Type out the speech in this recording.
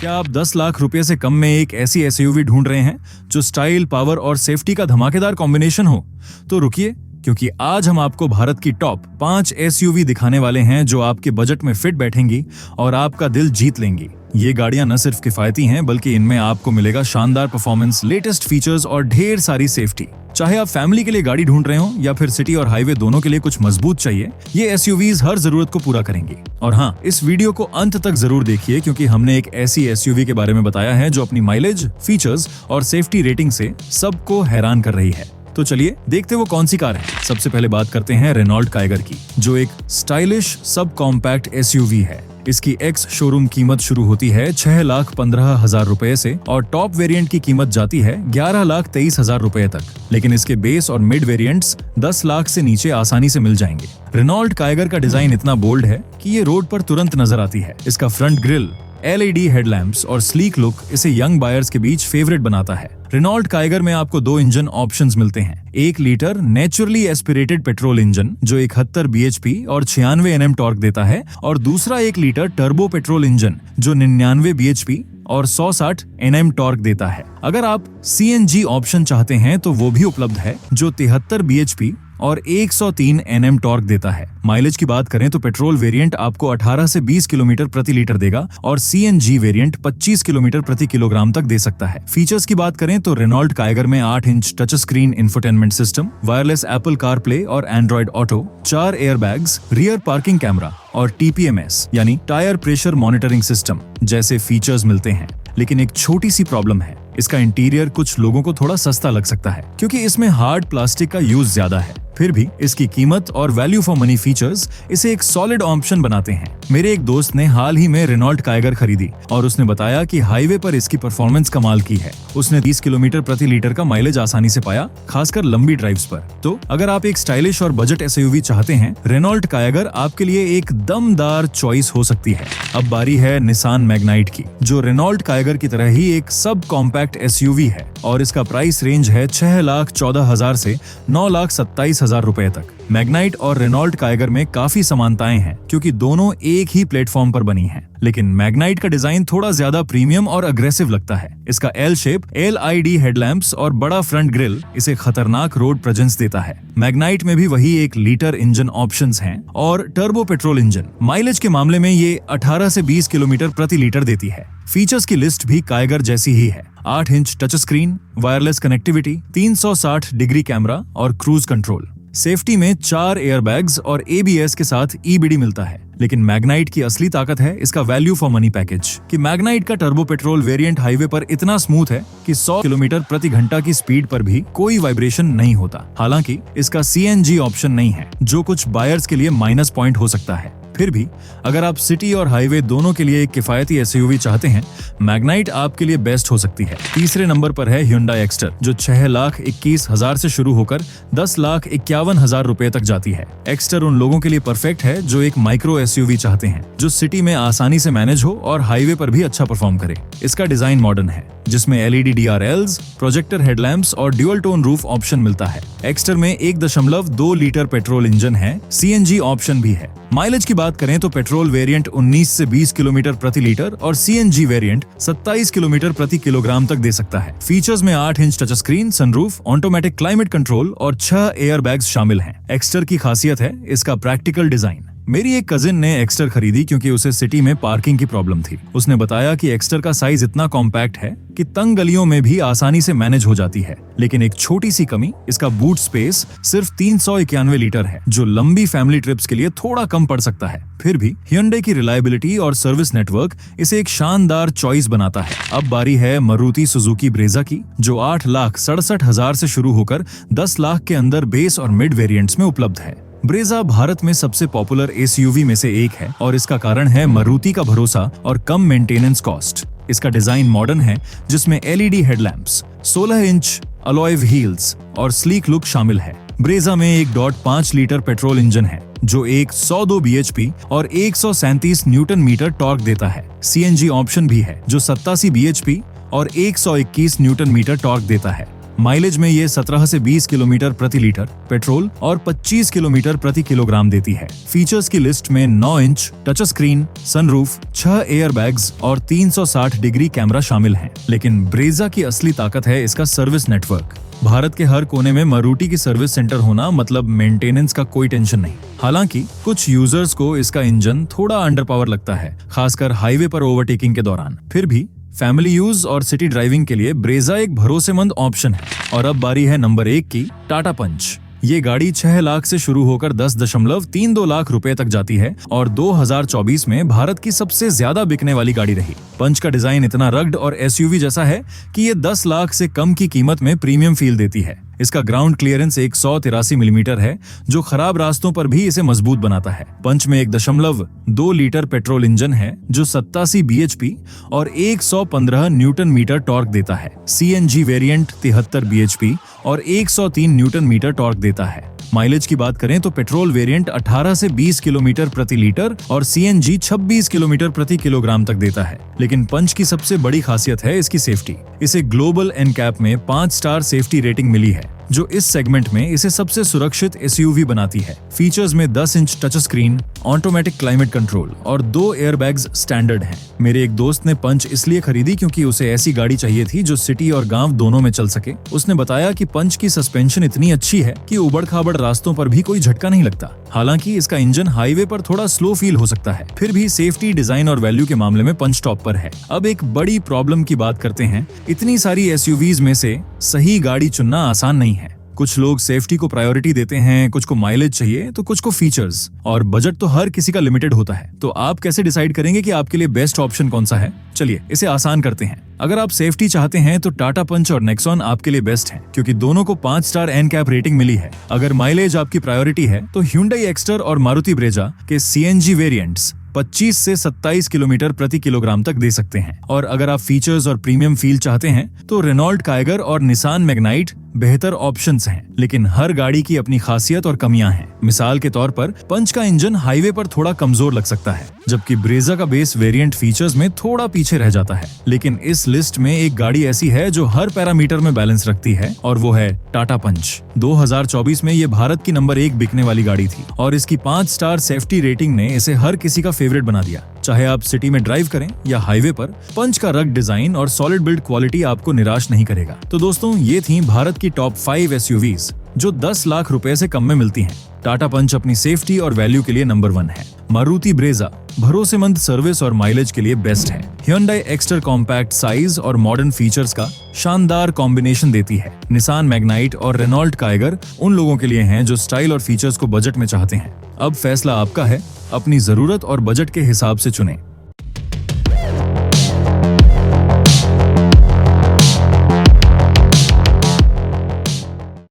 क्या आप 10 लाख रुपए से कम में एक ऐसी एसयूवी ढूंढ रहे हैं जो स्टाइल, पावर और सेफ्टी का धमाकेदार कॉम्बिनेशन हो? तो रुकिए, क्योंकि आज हम आपको भारत की टॉप 5 एसयूवी दिखाने वाले हैं जो आपके बजट में फिट बैठेंगी और आपका दिल जीत लेंगी। ये गाड़ियां न सिर्फ किफायती हैं, बल्कि इनमें आपको मिलेगा शानदार परफॉर्मेंस, लेटेस्ट फीचर्स और ढेर सारी सेफ्टी। चाहे आप फैमिली के लिए गाड़ी ढूंढ रहे हो या फिर सिटी और हाईवे दोनों के लिए कुछ मजबूत चाहिए, ये एसयूवीज हर जरूरत को पूरा करेंगी। और हाँ, इस वीडियो को अंत तक जरूर देखिए, क्योंकि हमने एक ऐसी एसयूवी के बारे में बताया है जो अपनी माइलेज, फीचर्स और सेफ्टी रेटिंग से सबको हैरान कर रही है। तो चलिए देखते वो कौन सी कार है। सबसे पहले बात करते हैं रेनॉल्ट काइगर की, जो एक स्टाइलिश सब कॉम्पैक्ट एसयूवी है। इसकी एक्स शोरूम कीमत शुरू होती है 6,15,000 रुपए से और टॉप वेरिएंट की कीमत जाती है 11,23,000 रुपए तक। लेकिन इसके बेस और मिड वेरिएंट्स 10 लाख से नीचे आसानी से मिल जाएंगे। रेनॉल्ट काइगर का डिजाइन इतना बोल्ड है कि ये रोड पर तुरंत नजर आती है। इसका फ्रंट ग्रिल, LED हेडलैम्प्स और स्लीक लुक इसे यंग बायर्स के बीच फेवरेट बनाता है। रेनॉल्ट काइगर में आपको 2 इंजन ऑप्शंस मिलते हैं। 1 litre naturally aspirated petrol engine जो 71 bhp और 96 Nm टॉर्क देता है, और दूसरा 1 लीटर टर्बो पेट्रोल इंजन जो 99 bhp और 160 Nm टॉर्क देता है। अगर आप CNG ऑप्शन चाहते हैं तो वो भी उपलब्ध है, जो 73 bhp और 103 Nm टॉर्क देता है। माइलेज की बात करें तो पेट्रोल वेरिएंट आपको 18 से 20 किलोमीटर प्रति लीटर देगा और CNG वेरिएंट 25 किलोमीटर प्रति किलोग्राम तक दे सकता है। फीचर्स की बात करें तो रेनॉल्ट काइगर में 8 inch touch screen infotainment system, wireless Apple CarPlay और Android auto, 4 airbags, rear parking camera और TPMS यानी टायर प्रेशर मॉनिटरिंग सिस्टम जैसे फीचर्स मिलते हैं। लेकिन एक छोटी सी प्रॉब्लम है, इसका इंटीरियर कुछ लोगों को थोड़ा सस्ता लग सकता है क्योंकि इसमें हार्ड प्लास्टिक का यूज ज्यादा है। फिर भी इसकी कीमत और वैल्यू फॉर मनी फीचर्स इसे एक सॉलिड ऑप्शन बनाते हैं। मेरे एक दोस्त ने हाल ही में रेनॉल्ट काइगर खरीदी और उसने बताया कि हाईवे पर इसकी परफॉर्मेंस कमाल की है। उसने 30 किलोमीटर प्रति लीटर का माइलेज आसानी से पाया, खासकर लंबी ड्राइव्स पर। तो अगर आप एक स्टाइलिश और बजट एसयूवी चाहते हैं, रेनॉल्ट काइगर आपके लिए एक दमदार चॉइस हो सकती है। अब बारी है निसान मैग्नाइट की, जो रेनॉल्ट काइगर की तरह ही एक सब कॉम्पैक्ट एसयूवी है और इसका प्राइस रेंज है 6,14,000 से 9,27,000 रुपए तक। मैग्नाइट और रेनॉल्ट काइगर में काफी समानताएं हैं क्योंकि दोनों एक ही प्लेटफॉर्म पर बनी हैं। लेकिन मैग्नाइट का डिजाइन थोड़ा ज्यादा प्रीमियम और अग्रेसिव लगता है। इसका L शेप, LED हेडलैम्प्स और बड़ा फ्रंट ग्रिल इसे खतरनाक रोड प्रेजेंस देता है। मैग्नाइट में भी वही 1 लीटर इंजन ऑप्शंस हैं और टर्बो पेट्रोल इंजन। माइलेज के मामले में ये 18 से 20 किलोमीटर प्रति लीटर देती है। फीचर्स की लिस्ट भी काइगर जैसी ही है। 8 inch touch screen, wireless connectivity, 360 degree camera और क्रूज कंट्रोल। सेफ्टी में 4 एयरबैग्स और ABS के साथ EBD मिलता है। लेकिन मैग्नाइट की असली ताकत है इसका वैल्यू फॉर मनी पैकेज, कि मैग्नाइट का टर्बो पेट्रोल वेरिएंट हाईवे पर इतना स्मूथ है कि 100 किलोमीटर प्रति घंटा की स्पीड पर भी कोई वाइब्रेशन नहीं होता। हालांकि इसका CNG ऑप्शन नहीं है, जो कुछ बायर्स के लिए माइनस पॉइंट हो सकता है। फिर भी अगर आप सिटी और हाईवे दोनों के लिए एक किफायती एसयूवी चाहते हैं, मैग्नाइट आपके लिए बेस्ट हो सकती है। तीसरे नंबर पर है Hyundai एक्स्टर, जो 6,21,000 से शुरू होकर 10,51,000 रुपए तक जाती है। एक्स्टर उन लोगों के लिए परफेक्ट है जो एक माइक्रो एसयूवी चाहते हैं, जो सिटी में आसानी से मैनेज हो और हाईवे पर भी अच्छा परफॉर्म करे। इसका डिजाइन मॉडर्न है, जिसमें LED DRLs, प्रोजेक्टर हेडलैम्प्स और ड्यूअल टोन रूफ ऑप्शन मिलता है। एक्स्टर में 1.2 लीटर पेट्रोल इंजन है, CNG ऑप्शन भी है। माइलेज की बात करें तो पेट्रोल वेरिएंट 19 से 20 किलोमीटर प्रति लीटर और CNG वेरिएंट 27 किलोमीटर प्रति किलोग्राम तक दे सकता है। फीचर्स में 8 inch touch screen, sunroof, automatic climate control और 6 एयरबैग्स शामिल हैं। एक्स्टर की खासियत है इसका प्रैक्टिकल डिजाइन। मेरी एक कजिन ने एक्स्टर खरीदी क्योंकि उसे सिटी में पार्किंग की प्रॉब्लम थी। उसने बताया कि एक्स्टर का साइज इतना कॉम्पैक्ट है कि तंग गलियों में भी आसानी से मैनेज हो जाती है। लेकिन एक छोटी सी कमी, इसका बूट स्पेस सिर्फ 391 लीटर है, जो लंबी फैमिली ट्रिप्स के लिए थोड़ा कम पड़ सकता है। फिर भी Hyundai की रिलायबिलिटी और सर्विस नेटवर्क इसे एक शानदार चॉइस बनाता है। अब बारी है मारुति सुजुकी ब्रेजा की, जो 8,67,000 से शुरू होकर 10 लाख के अंदर बेस और मिड वेरिएंट्स में उपलब्ध है। ब्रेजा भारत में सबसे पॉपुलर एसयूवी में से एक है और इसका कारण है मारुति का भरोसा और कम मेंटेनेंस कॉस्ट। इसका डिजाइन मॉडर्न है, जिसमें LED headlamps, 16 inch alloy wheels और स्लीक लुक शामिल है। ब्रेजा में 1.5 लीटर पेट्रोल इंजन है, जो 102 bhp और 137 न्यूटन मीटर टॉर्क देता है। CNG ऑप्शन भी है, जो 87 bhp और 121 न्यूटन मीटर टॉर्क देता है। माइलेज में ये 17 से 20 किलोमीटर प्रति लीटर पेट्रोल और 25 किलोमीटर प्रति किलोग्राम देती है। फीचर्स की लिस्ट में 9 inch touch screen, sunroof, 6 air bags और 360 डिग्री कैमरा शामिल हैं। लेकिन ब्रेजा की असली ताकत है इसका सर्विस नेटवर्क। भारत के हर कोने में मारुति की सर्विस सेंटर होना मतलब मेंटेनेंस का कोई टेंशन नहीं। हालांकि कुछ यूजर्स को इसका इंजन थोड़ा अंडर पावर लगता है, खासकर हाईवे पर ओवरटेकिंग के दौरान। फिर भी फैमिली यूज और सिटी ड्राइविंग के लिए ब्रेजा एक भरोसेमंद ऑप्शन है। और अब बारी है नंबर 1 की, टाटा पंच। ये गाड़ी 6 लाख से शुरू होकर 10.32 लाख रुपए तक जाती है और 2024 में भारत की सबसे ज्यादा बिकने वाली गाड़ी रही। पंच का डिजाइन इतना रग्ड और एसयूवी जैसा है कि ये 10 लाख से कम की कीमत में प्रीमियम फील देती है। इसका ग्राउंड क्लियरेंस 183 मिलीमीटर है, जो खराब रास्तों पर भी इसे मजबूत बनाता है। पंच में 1.2 लीटर पेट्रोल इंजन है जो 87 बीएचपी और 115 न्यूटन मीटर टॉर्क देता है। सीएनजी वेरिएंट 73 बीएचपी और 103 न्यूटन मीटर टॉर्क देता है। माइलेज की बात करें तो पेट्रोल वेरिएंट 18 से 20 किलोमीटर प्रति लीटर और सीएनजी 26 किलोमीटर प्रति किलोग्राम तक देता है। लेकिन पंच की सबसे बड़ी खासियत है इसकी सेफ्टी। इसे ग्लोबल एनकैप में 5 स्टार सेफ्टी रेटिंग मिली है, जो इस सेगमेंट में इसे सबसे सुरक्षित एसयूवी बनाती है। फीचर्स में 10 inch touch screen, automatic climate control और 2 एयरबैग्स स्टैंडर्ड हैं। मेरे एक दोस्त ने पंच इसलिए खरीदी क्योंकि उसे ऐसी गाड़ी चाहिए थी जो सिटी और गांव दोनों में चल सके। उसने बताया कि पंच की सस्पेंशन इतनी अच्छी है कि उबड़-खाबड़ रास्तों पर भी कोई झटका नहीं लगता। हालांकि इसका इंजन हाईवे पर थोड़ा स्लो फील हो सकता है, फिर भी सेफ्टी, डिजाइन और वैल्यू के मामले में पंच टॉप पर है। अब एक बड़ी प्रॉब्लम की बात करते हैं। इतनी सारी एसयूवीज में से सही गाड़ी चुनना आसान नहीं है। कुछ लोग सेफ्टी को प्रायोरिटी देते हैं, कुछ को माइलेज चाहिए तो कुछ को फीचर्स, और बजट तो हर किसी का लिमिटेड होता है। तो आप कैसे डिसाइड करेंगे कि आपके लिए बेस्ट ऑप्शन कौन सा है? चलिए इसे आसान करते हैं। अगर आप सेफ्टी चाहते हैं तो टाटा पंच और नेक्सॉन आपके लिए बेस्ट हैं, क्योंकि दोनों को 5 स्टार एनकैप रेटिंग मिली है। अगर माइलेज आपकी प्रायोरिटी है तो ह्यूंडई एक्स्टर और मारुति ब्रेजा के सीएनजी वेरिएंट्स 25 से 27 किलोमीटर प्रति किलोग्राम तक दे सकते हैं। और अगर आप फीचर्स और प्रीमियम फील चाहते हैं तो रेनॉल्ट काइगर और निसान मैग्नाइट बेहतर ऑप्शंस हैं। लेकिन हर गाड़ी की अपनी खासियत और कमियां हैं। मिसाल के तौर पर पंच का इंजन हाईवे पर थोड़ा कमजोर लग सकता है, जबकि ब्रेजा का बेस वेरिएंट फीचर्स में थोड़ा पीछे रह जाता है। लेकिन इस लिस्ट में एक गाड़ी ऐसी है जो हर पैरामीटर में बैलेंस रखती है, और वो है टाटा पंच। 2024 में ये भारत की नंबर 1 बिकने वाली गाड़ी थी और इसकी 5 स्टार सेफ्टी रेटिंग ने इसे हर किसी का फेवरेट बना दिया। चाहे आप सिटी में ड्राइव करें या हाईवे पर, पंच का रग डिजाइन और सॉलिड बिल्ड क्वालिटी आपको निराश नहीं करेगा। तो दोस्तों, ये थी भारत की टॉप 5 एसयूवीज जो 10 लाख रुपए से कम में मिलती हैं। टाटा पंच अपनी सेफ्टी और वैल्यू के लिए नंबर 1 है। मारुति ब्रेजा भरोसेमंद सर्विस और माइलेज के लिए बेस्ट है। ह्यूंडई एक्स्टर कॉम्पैक्ट साइज और मॉडर्न फीचर्स का शानदार कॉम्बिनेशन देती है। निसान मैग्नाइट और रेनॉल्ट काइगर उन लोगों के लिए हैं जो स्टाइल और फीचर्स को बजट में चाहते हैं। अब फैसला आपका है, अपनी जरूरत और बजट के हिसाब से चुनें।